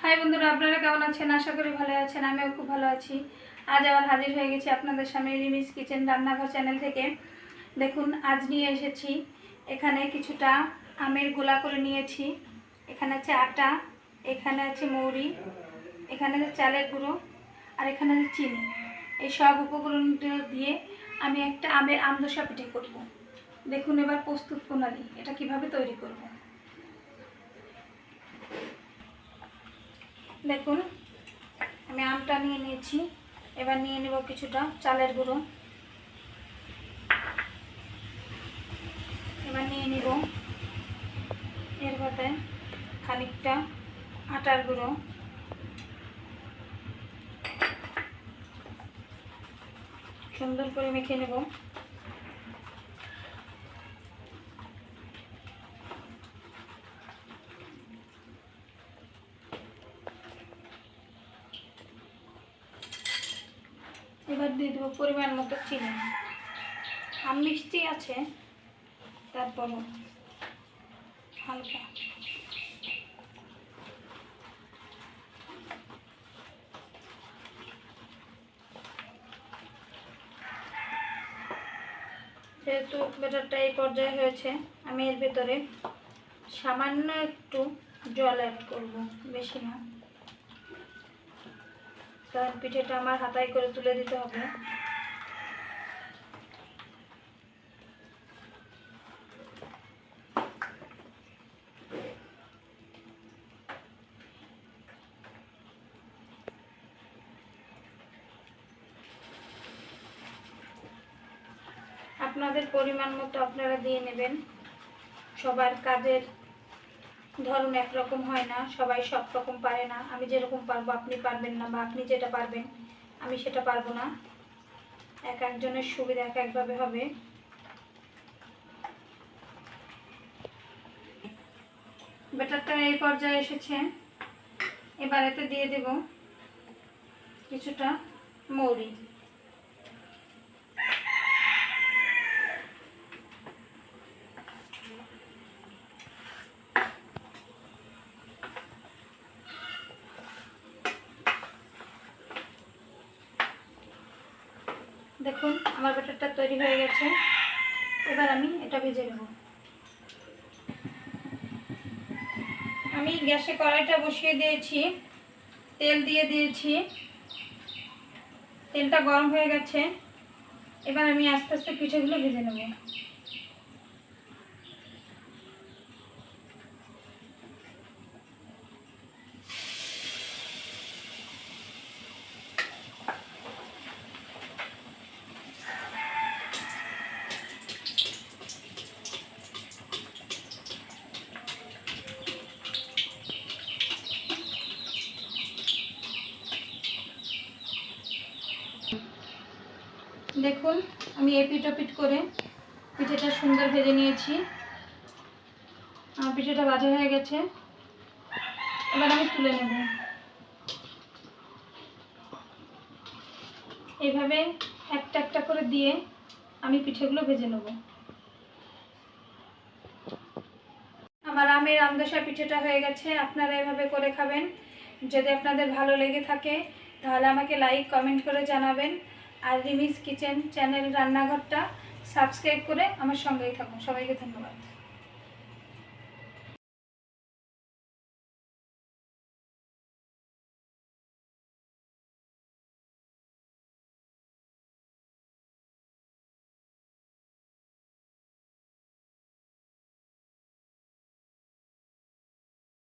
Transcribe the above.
High বন্ধুরা, আপনারা কেমন আছেন? আশা করি ভালো আছেন। আমিও খুব ভালো আছি। আজ আবার হাজির হয়ে গেছি আপনাদের সামনে রিমিস কিচেন রান্নাঘর চ্যানেল থেকে। দেখুন, আজ নিয়ে এসেছি এখানে কিছুটা আমের গোলা করে নিয়েছি। এখানে আছে আটা, এখানে আছে মৌরি, এখানে আছে চালের গুঁড়ো, আর এখানে আছে চিনি। এই সব উপকরণগুলো দিয়ে আমি একটা আমের আমদোসা পিঠে করব। দেখুন এবার প্রস্তুত প্রণালী, এটা কিভাবে তৈরি করব। দেখুন, আমি আমটা নিয়ে নিয়েছি। এবার নিয়ে নেব কিছুটা চালের গুঁড়ো। এবার নিয়ে নেব এর মধ্যে খানিকটা আটার গুঁড়ো। সুন্দর করে মেখে নেব। এবার দিয়ে দেবো পরিমাণ মতো চিনি। আম মিষ্টি আছে, তারপরও হালকা। যেহেতু ব্যাটারটা এই পর্যায়ে হয়েছে, আমি এর ভেতরে সামান্য একটু জল অ্যাড করব, বেশি না, কারণ পিঠেটা আমার হাতায় করে তুলে দিতে হবে। আপনাদের পরিমাণ মতো আপনারা দিয়ে নেবেন। সবার কাজের ধরন একরকম হয় না, সবাই সব রকম পারে না। আমি যেরকম পারবো আপনি পারবেন না, বা আপনি যেটা পারবেন আমি সেটা পারবো না। এক একজনের সুবিধা এক একভাবে হবে। ব্যাটারটা এই পর্যায়ে এসেছে। এবার এতে দিয়ে দেব কিছুটা মৌরি। দেখুন আমার ব্যাটারটা তৈরি হয়ে গেছে। এবার আমি এটা ভেজে নেব। আমি গ্যাসে কড়াইটা বসিয়ে দিয়েছি, তেল দিয়ে দিয়েছি। তেলটা গরম হয়ে গেছে। এবার আমি আস্তে আস্তে পিঠেগুলো ভেজে নেব। দেখুন আমি এপিট ওপিট করে পিঠেটা সুন্দর ভেজে নিয়েছি। আমার পিঠেটা ভাজা হয়ে গেছে। এবার আমি তুলে নেব। এইভাবে একটা একটা করে দিয়ে আমি পিঠেগুলো ভেজে নেব। আমার আমের আমদোসা পিঠেটা হয়ে গেছে। আপনারা এভাবে করে খাবেন। যদি আপনাদের ভালো লেগে থাকে তাহলে আমাকে লাইক কমেন্ট করে জানাবেন। আর রিমিস কিচেন চ্যানেল রান্নাঘরটা সাবস্ক্রাইব করে আমার সঙ্গেই থাকুন। সবাইকে ধন্যবাদ।